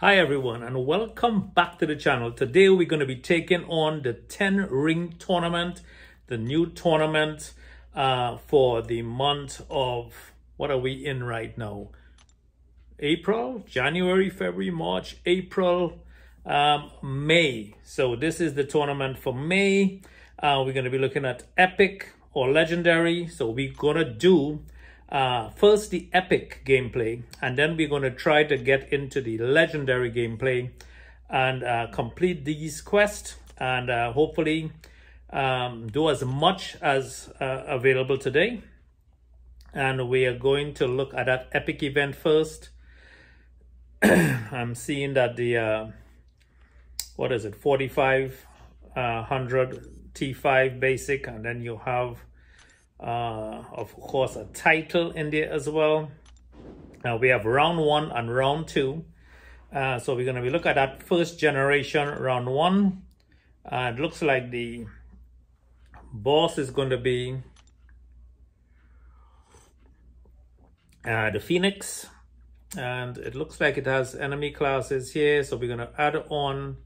Hi everyone and welcome back to the channel. Today we're going to be taking on the 10 ring tournament, the new tournament for the month of, what are we in right now? April, January, February, March, April, May. So this is the tournament for May. We're going to be looking at epic or legendary. So we're going to do first the epic gameplay, and then we're going to try to get into the legendary gameplay and complete these quests and hopefully do as much as available today. And we are going to look at that epic event first. I'm seeing that the what is it, 4500 T5 basic, and then you have of course a title in there as well. Now we have round 1 and round 2, so we're going to be looking at that first generation round 1. It looks like the boss is going to be the Phoenix, and it looks like it has enemy classes here, so we're going to add on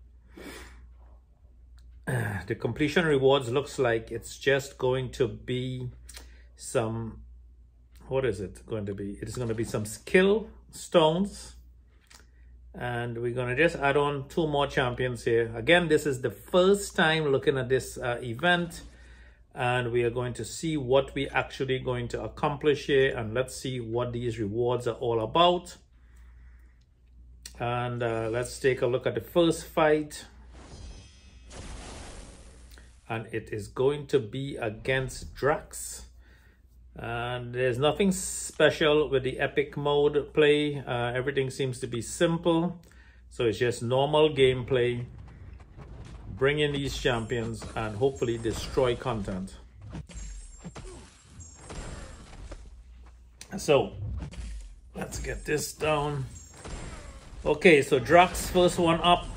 the completion rewards. Looks like it's just going to be some, what is it going to be? It's going to be some skill stones, and we're going to just add on 2 more champions here. Again, this is the first time looking at this event, and we are going to see what we actually going to accomplish here, and let's see what these rewards are all about. And let's take a look at the first fight, and it is going to be against Drax. And there's nothing special with the epic mode play. Everything seems to be simple, so it's just normal gameplay. Bring in these champions and hopefully destroy content. So let's get this down. Okay, so Drax first one up.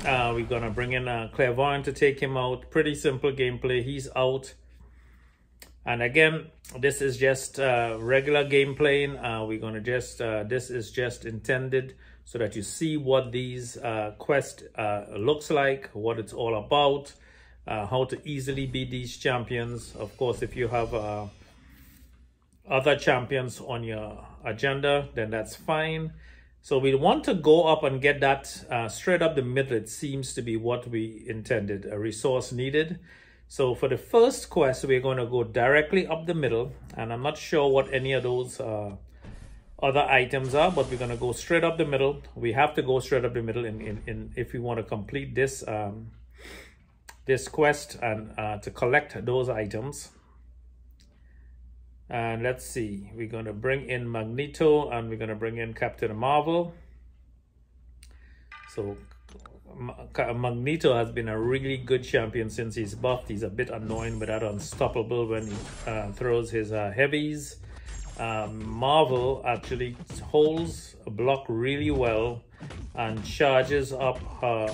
We're gonna bring in Clairvoyant to take him out. Pretty simple gameplay. He's out. And again, this is just regular gameplay. We're gonna just this is just intended so that you see what these quest looks like, what it's all about, how to easily beat these champions. Of course, if you have other champions on your agenda, then that's fine. So we want to go up and get that straight up the middle. It seems to be what we intended, a resource needed. So for the first quest, we're going to go directly up the middle, and I'm not sure what any of those other items are, but we're going to go straight up the middle. We have to go straight up the middle in if we want to complete this this quest and to collect those items. And let's see, we're going to bring in Magneto and we're going to bring in Captain Marvel. So Magneto has been a really good champion since he's buffed. He's a bit annoying but that unstoppable when he throws his heavies. Marvel actually holds a block really well and charges up her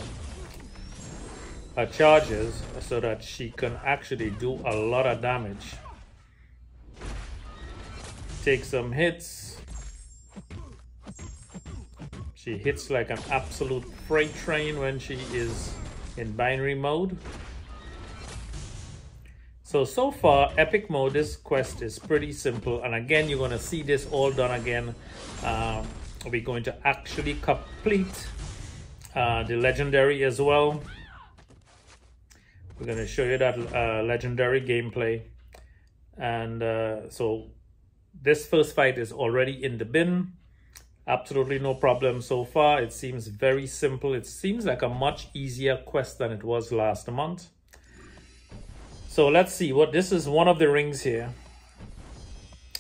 charges so that she can actually do a lot of damage. Take some hits. She hits like an absolute freight train when she is in binary mode. So far, epic mode, this quest is pretty simple. And again, you're going to see this all done again. We're going to actually complete the legendary as well. We're going to show you that legendary gameplay. And so this first fight is already in the bin. Absolutely no problem so far. It seems very simple. It seems like a much easier quest than it was last month. So let's see what this is. One of the rings here,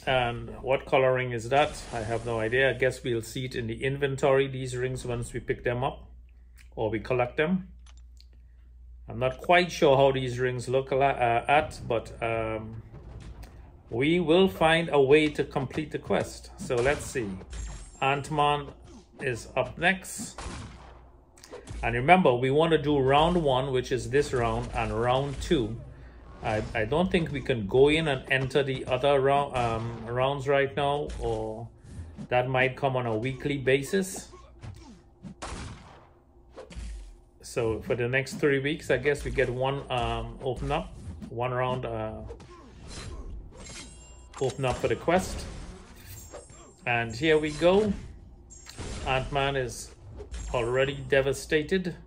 and what color ring is that? I have no idea. I guess we'll see it in the inventory, these rings, once we pick them up or we collect them. I'm not quite sure how these rings look but we will find a way to complete the quest. So let's see. Ant-Man is up next. And remember, we want to do round 1, which is this round, and round 2. I don't think we can go in and enter the other rounds right now, or that might come on a weekly basis. So for the next 3 weeks, I guess we get one open up, one round open up for the quest. And here we go. Ant-Man is already devastated,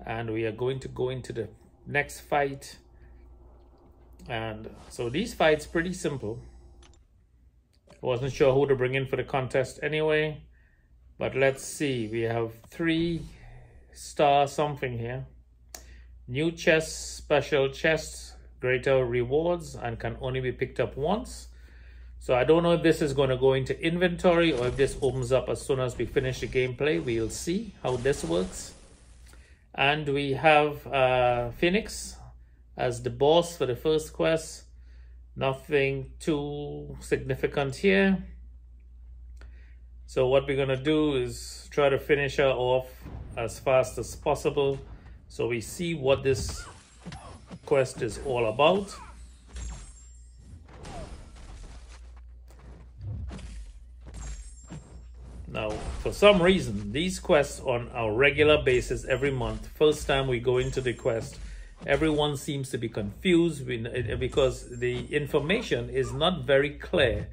and we are going to go into the next fight. And so these fights pretty simple. I wasn't sure who to bring in for the contest anyway, but let's see. We have 3-star something here. New chest, special chests, greater rewards, and can only be picked up once. So I don't know if this is going to go into inventory or if this opens up as soon as we finish the gameplay. We'll see how this works. And we have Phoenix as the boss for the first quest. Nothing too significant here. So what we're going to do is try to finish her off as fast as possible, so we see what this quest is all about. Now, for some reason, these quests on a regular basis every month, first time we go into the quest, everyone seems to be confused because the information is not very clear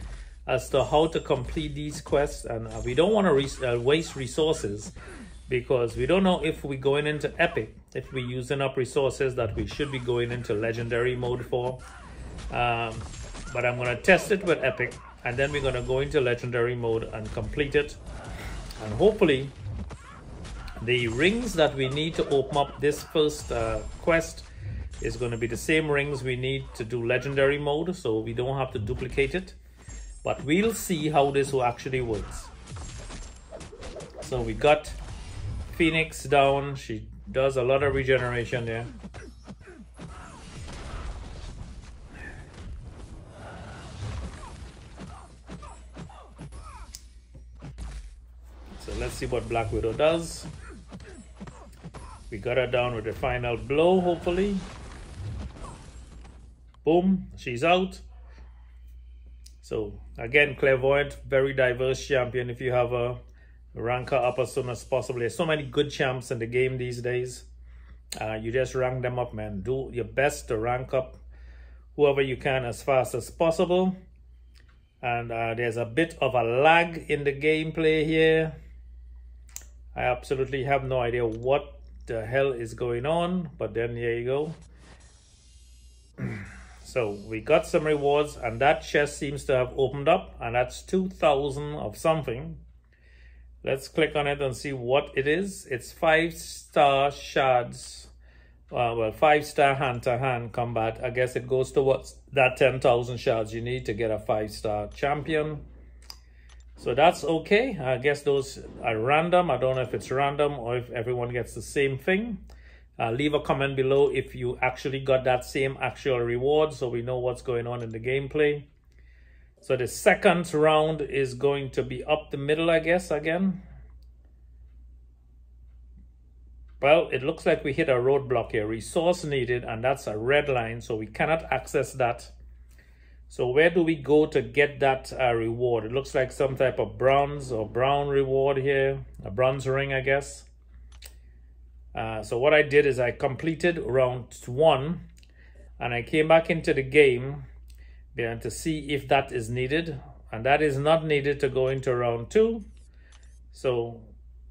as to how to complete these quests, and we don't want to waste resources, because we don't know if we're going into epic, if we're using up resources that we should be going into legendary mode for. But I'm going to test it with epic, and then we're going to go into legendary mode and complete it. And hopefully the rings that we need to open up this first quest is going to be the same rings we need to do legendary mode, so we don't have to duplicate it. But we'll see how this actually works. So we got Phoenix down. She does a lot of regeneration there. So let's see what Black Widow does. We got her down with the final blow, hopefully. Boom, she's out. So again, clairvoyant, very diverse champion. If you have a rank her up as soon as possible. There's so many good champs in the game these days. You just rank them up, man. Do your best to rank up whoever you can as fast as possible. And there's a bit of a lag in the gameplay here. I absolutely have no idea what the hell is going on, but then here you go. So we got some rewards, and that chest seems to have opened up, and that's 2,000 of something. Let's click on it and see what it is. It's 5-star shards. Well, 5-star hand-to-hand combat. I guess it goes towards that 10,000 shards you need to get a 5-star champion. So that's okay. I guess those are random. I don't know if it's random or if everyone gets the same thing. Leave a comment below if you actually got that same actual reward, so we know what's going on in the gameplay. So the second round is going to be up the middle, I guess, again. Well, it looks like we hit a roadblock here. Resource needed, and that's a red line, so we cannot access that. So where do we go to get that reward? It looks like some type of bronze or brown reward here. A bronze ring, I guess. So what I did is I completed round 1, and I came back into the game to see if that is needed, and that is not needed to go into round 2. So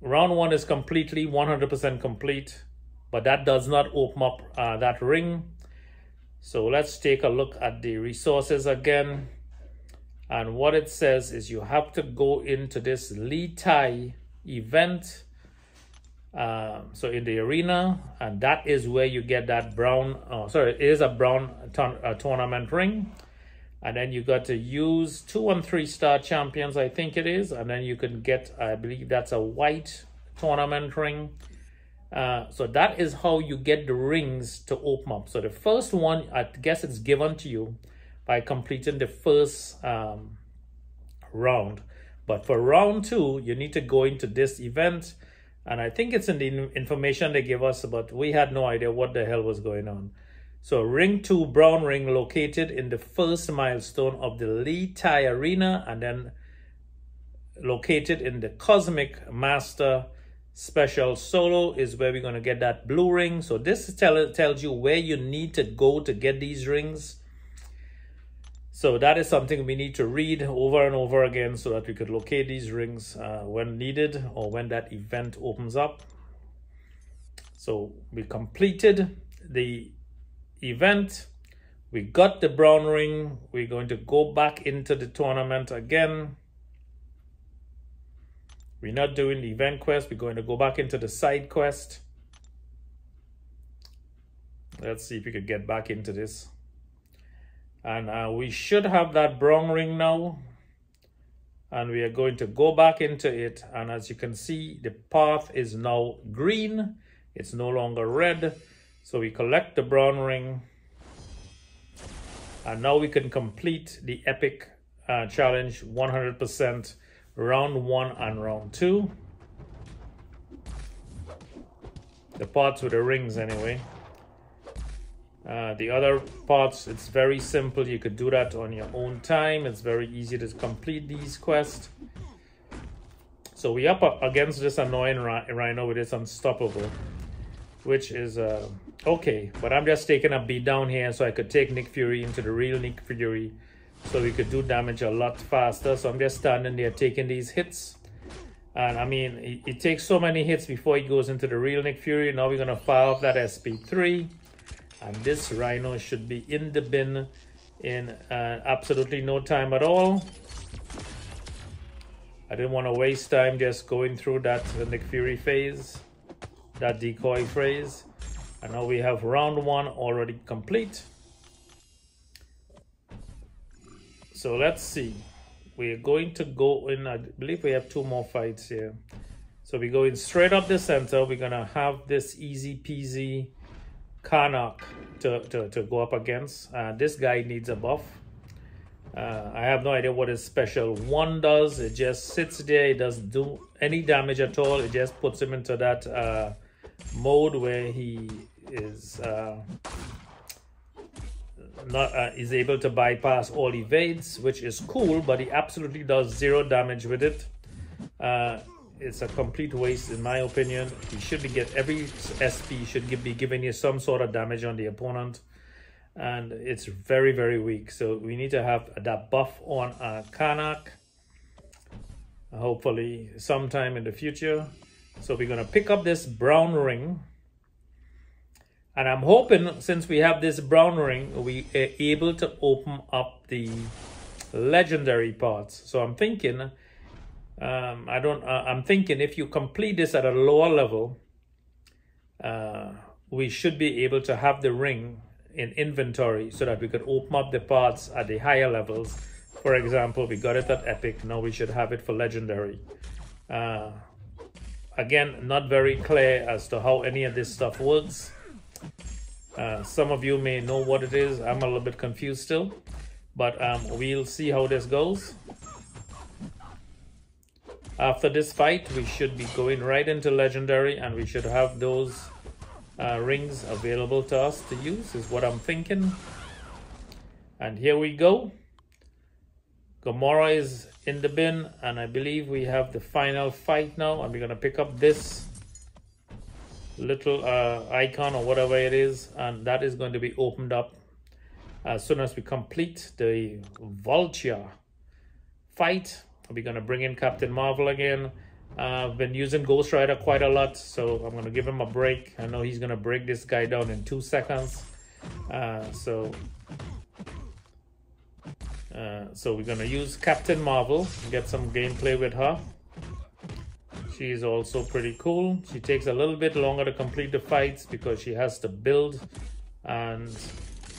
round 1 is completely 100% complete, but that does not open up that ring. So let's take a look at the resources again, and what it says is you have to go into this Li Tai event, so in the arena, and that is where you get that brown, it is a brown tournament ring. And then you got to use 2 and 3-star champions, I think it is, and then you can get, I believe that's a white tournament ring. So that is how you get the rings to open up. So the first one, I guess it's given to you by completing the first round. But for round 2, you need to go into this event, and I think it's in the information they give us, but we had no idea what the hell was going on. So ring 2, brown ring, located in the first milestone of the Li Tai arena, and then located in the Cosmic Master special solo is where we're going to get that blue ring. So this tells you where you need to go to get these rings. So that is something we need to read over and over again so that we could locate these rings when needed or when that event opens up. So we completed the event. We got the brown ring. We're going to go back into the tournament again. We're not doing the event quest. We're going to go back into the side quest. Let's see if we could get back into this. And we should have that brown ring now. And we are going to go back into it. And as you can see, the path is now green. It's no longer red. So we collect the brown ring. And now we can complete the epic challenge 100%, round 1 and round 2. The parts with the rings anyway. The other parts, it's very simple. You could do that on your own time. It's very easy to complete these quests. So we up against this annoying rhino with this unstoppable, which is okay. But I'm just taking a beat down here so I could take Nick Fury into the real Nick Fury, so we could do damage a lot faster. So I'm just standing there taking these hits. And I mean, it takes so many hits before he goes into the real Nick Fury. Now we're going to fire off that SP3. And this rhino should be in the bin in absolutely no time at all. I didn't want to waste time just going through that Nick Fury phase, that decoy phase. And now we have round 1 already complete. So let's see. We're going to go in, I believe we have 2 more fights here. So we're going straight up the center. We're going to have this easy peasy Mcoc to go up against. This guy needs a buff. I have no idea what his special 1 does. It just sits there. It doesn't do any damage at all. It just puts him into that mode where he is is able to bypass all evades, which is cool, but he absolutely does 0 damage with it. It's a complete waste in my opinion. He should get every SP should be giving you some sort of damage on the opponent, and it's very, very weak. So we need to have that buff on Mcoc, hopefully sometime in the future. So we're going to pick up this brown ring. And I'm hoping, since we have this brown ring, we are able to open up the legendary parts. So I'm thinking, I'm thinking if you complete this at a lower level, we should be able to have the ring in inventory so that we could open up the parts at the higher levels. For example, we got it at epic. Now we should have it for legendary. Again, not very clear as to how any of this stuff works. Some of you may know what it is. I'm a little bit confused still, but we'll see how this goes. After this fight, we should be going right into legendary, and we should have those rings available to us to use, is what I'm thinking. And here we go. Gamora is in the bin, and I believe we have the final fight now, and we're going to pick up this little icon or whatever it is, and that is going to be opened up as soon as we complete the Vulture fight. We're going to bring in Captain Marvel again. I've been using Ghost Rider quite a lot, so I'm going to give him a break. I know he's going to break this guy down in 2 seconds. So we're going to use Captain Marvel and get some gameplay with her. She's also pretty cool. She takes a little bit longer to complete the fights because she has to build and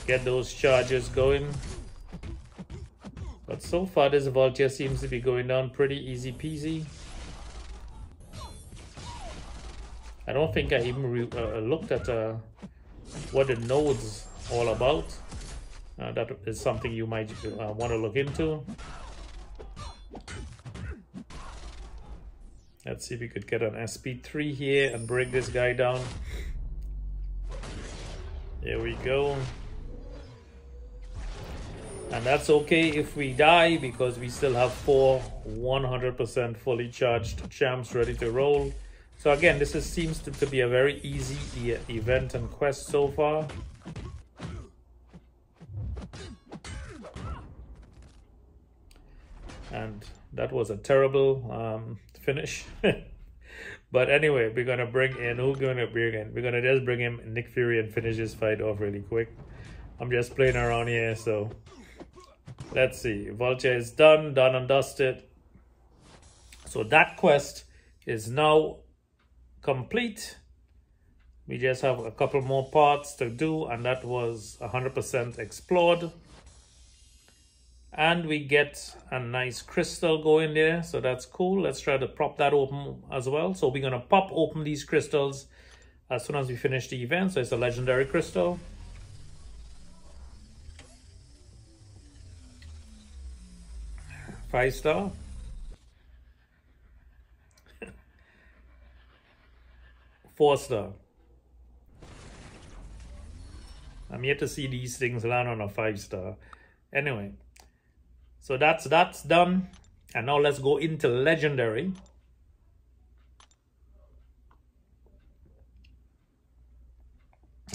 get those charges going. But so far this Vulture seems to be going down pretty easy peasy. I don't think I even looked at what the node's all about. That is something you might want to look into. Let's see if we could get an SP3 here and break this guy down. Here we go. And that's okay if we die, because we still have 4 100% fully charged champs ready to roll. So again, this seems to be a very easy event and quest so far. And that was a terrible finish. But anyway, we're gonna bring in, who's gonna bring in? We're gonna just bring him Nick Fury and finish this fight off really quick. I'm just playing around here, so let's see. Vulture is done and dusted. So that quest is now complete. We just have a couple more parts to do, and that was 100% explored. And we get a nice crystal going there, so that's cool. Let's try to pop that open as well. So we're gonna pop open these crystals as soon as we finish the event. So it's a legendary crystal. Five star. Four star. I'm yet to see these things land on a 5-star. Anyway. So that's done, and now let's go into legendary.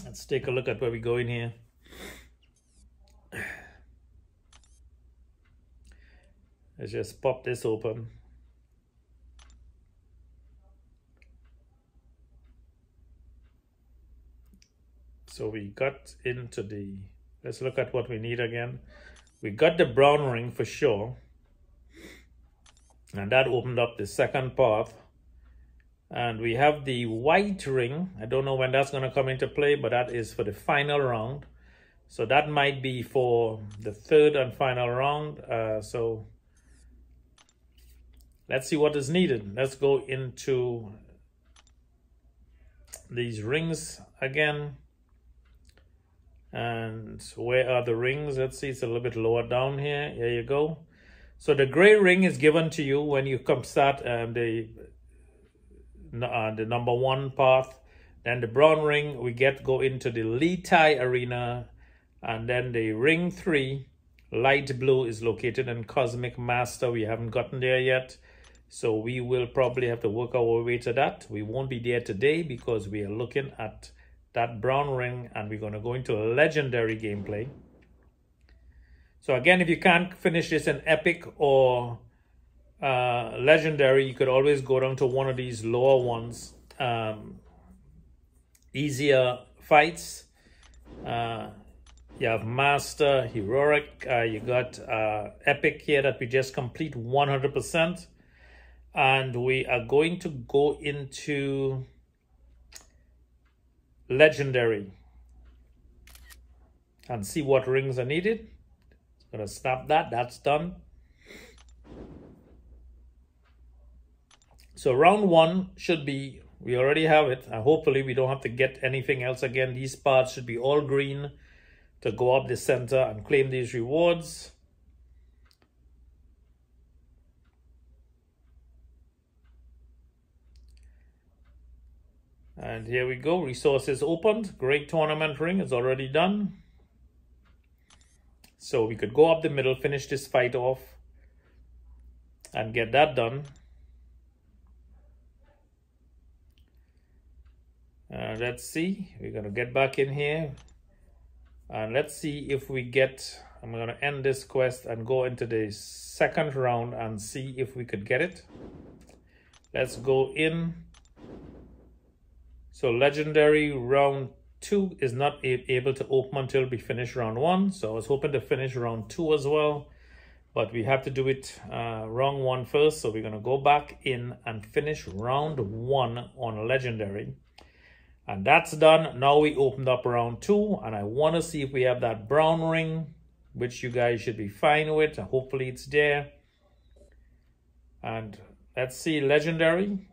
Let's take a look at where we go in here. Let's just pop this open. So we got into the, let's look at what we need again. We got the brown ring for sure, and that opened up the second path. And we have the white ring. I don't know when that's going to come into play, but that is for the final round. So that might be for the third and final round. So let's see what is needed. Let's go into these rings again. And where are the rings? Let's see, it's a little bit lower down here. Here you go. So the gray ring is given to you when you come start the number 1 path. Then the brown ring we go into the Litai arena, and then the ring 3 light blue is located in Cosmic Master. We haven't gotten there yet, so we will probably have to work our way to that. We won't be there today because we are looking at that brown ring, and we're going to go into legendary gameplay. So again, if you can't finish this in epic or legendary, you could always go down to one of these lower ones, easier fights. You have master, heroic, you got epic here that we just complete 100%, and we are going to go into legendary and see what rings are needed. Gonna snap that. That's done. So round 1 should be, we already have it, and hopefully we don't have to get anything else again. These parts should be all green to go up the center and claim these rewards. And here we go, resources opened. Great tournament ring is already done. So we could go up the middle, finish this fight off, and get that done. Let's see, we're gonna get back in here. And let's see if we get, I'm gonna end this quest and go into the second round and see if we could get it. Let's go in. So legendary round 2 is not able to open until we finish round 1. So I was hoping to finish round 2 as well, but we have to do it round 1 first. So we're gonna go back in and finish round 1 on legendary. And that's done. Now we opened up round 2, and I wanna see if we have that brown ring, which you guys should be fine with. Hopefully it's there. And let's see, legendary.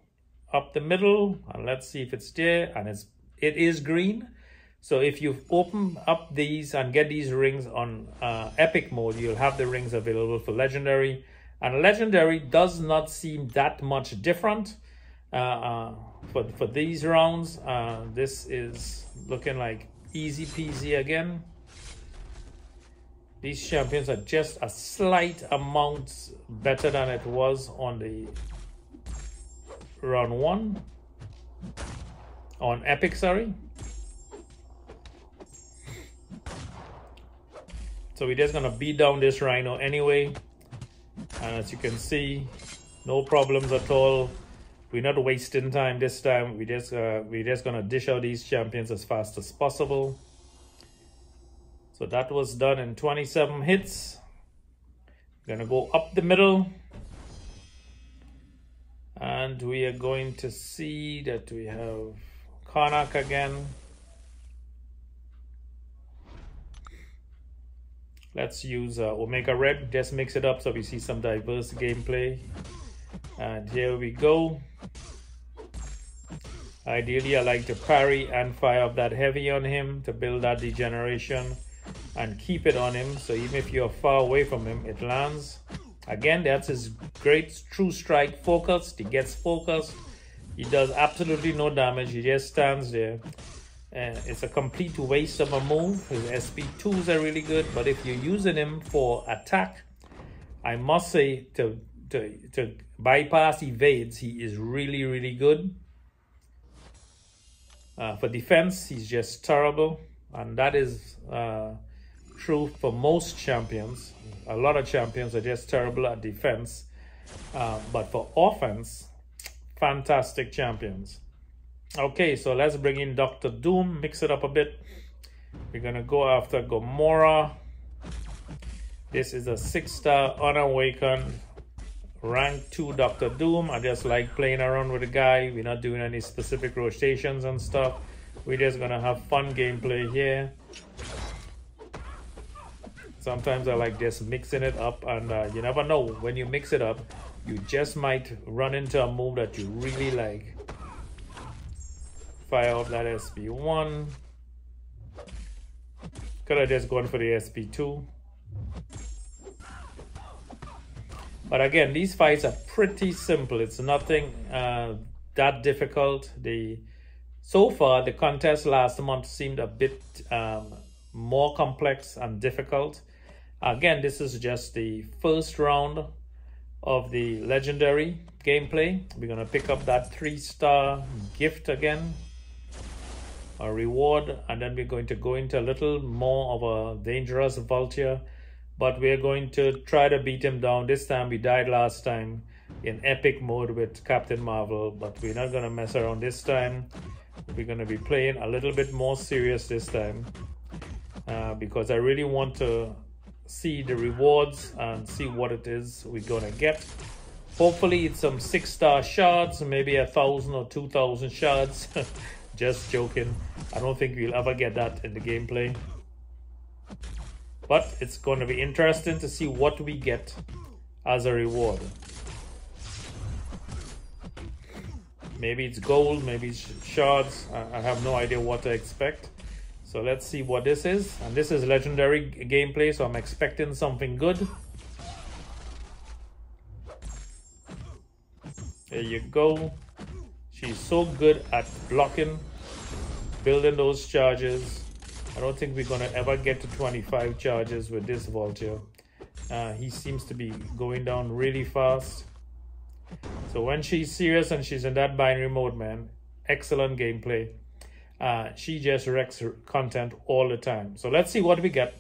Up the middle, and let's see if it's there, and it is green. So if you open up these and get these rings on epic mode, you'll have the rings available for legendary. And legendary does not seem that much different for these rounds. This is looking like easy peasy again. These champions are just a slight amount better than it was on the round 1. On Epic, sorry. So we're just gonna beat down this Rhino anyway. And as you can see, no problems at all. We're not wasting time this time. We're just gonna dish out these champions as fast as possible. So that was done in 27 hits. Gonna go up the middle. And we are going to see that we have Mcoc again. Let's use Omega Red, just mix it up so we see some diverse gameplay. And here we go. Ideally, I like to parry and fire up that heavy on him to build that degeneration and keep it on him. So even if you're far away from him, it lands. Again, that's his great true strike focused. He gets focused. He does absolutely no damage. He just stands there. It's a complete waste of a move. His SP2s are really good, but if you're using him for attack, I must say to bypass evades, he is really, really good. For defense, he's just terrible, and that is true for most champions. A lot of champions are just terrible at defense, but for offense, fantastic champions. Okay, so let's bring in Dr. Doom, mix it up a bit. We're gonna go after Gamora. This is a 6-star unawakened rank 2 Dr. Doom. I just like playing around with the guy. We're not doing any specific rotations and stuff. We're just gonna have fun gameplay here. Sometimes I like just mixing it up, and you never know, when you mix it up, you just might run into a move that you really like. Fire up that SP1. Could have just gone for the SP2. But again, these fights are pretty simple. It's nothing that difficult. So far, the contest last month seemed a bit more complex and difficult. Again, this is just the first round of the legendary gameplay. We're gonna pick up that 3-star gift again, a reward, and then we're going to go into a little more of a dangerous vulture, but we're going to try to beat him down. This time we died last time in epic mode with Captain Marvel, but we're not gonna mess around this time. We're gonna be playing a little bit more serious this time because I really want to see the rewards and see what it is we're gonna get. Hopefully it's some 6-star shards, maybe 1,000 or 2,000 shards. Just joking. I don't think we'll ever get that in the gameplay. But it's going to be interesting to see what we get as a reward. Maybe it's gold, maybe it's shards. I have no idea what to expect. So let's see what this is. And this is legendary gameplay, so I'm expecting something good. There you go. She's so good at blocking, building those charges. I don't think we're gonna ever get to 25 charges with this vulture. He seems to be going down really fast. So when she's serious and she's in that binary mode, man, excellent gameplay. She just wrecks her content all the time. So let's see what we get.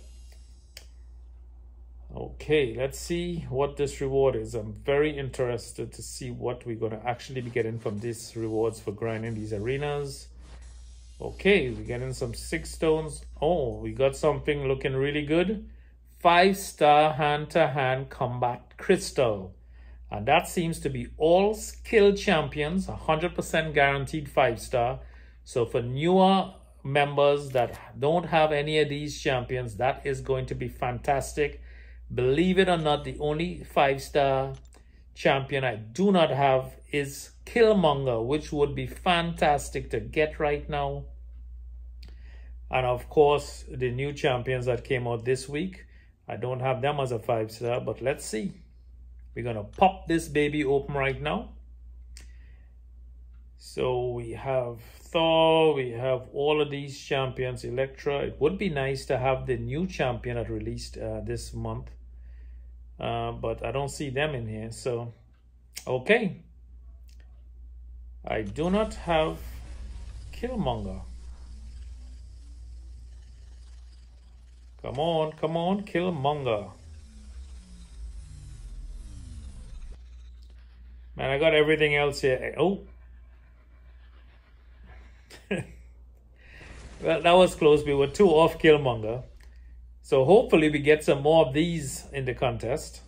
Okay, let's see what this reward is. I'm very interested to see what we're going to actually be getting from these rewards for grinding these arenas. Okay, we're getting some 6 stones. Oh, we got something looking really good. 5-star hand-to-hand combat crystal. And that seems to be all skilled champions, 100% guaranteed 5-star. So for newer members that don't have any of these champions, that is going to be fantastic. Believe it or not, the only 5-star champion I do not have is Killmonger, which would be fantastic to get right now. And of course, the new champions that came out this week, I don't have them as a 5-star, but let's see. We're gonna pop this baby open right now. So we have Thor, we have all of these champions, Elektra. It would be nice to have the new champion that released this month. But I don't see them in here, so okay. I do not have Killmonger. Come on, come on, Killmonger. Man, I got everything else here. Oh. Well, that was close. We were 2 off Killmonger. So hopefully we get some more of these in the contest.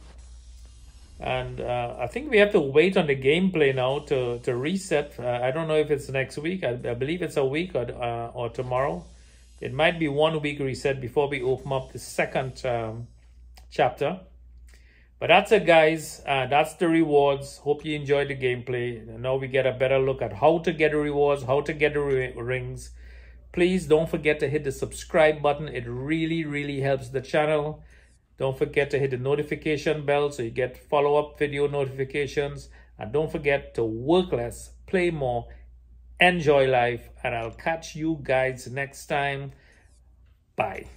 And I think we have to wait on the gameplay now to reset. I don't know if it's next week. I believe it's a week or tomorrow. It might be 1 week reset before we open up the second chapter. But that's it, guys. That's the rewards. Hope you enjoyed the gameplay. Now we get a better look at how to get the rewards, how to get the rings. Please don't forget to hit the subscribe button. It really, really helps the channel. Don't forget to hit the notification bell so you get follow-up video notifications. And don't forget to work less, play more, enjoy life. And I'll catch you guys next time. Bye.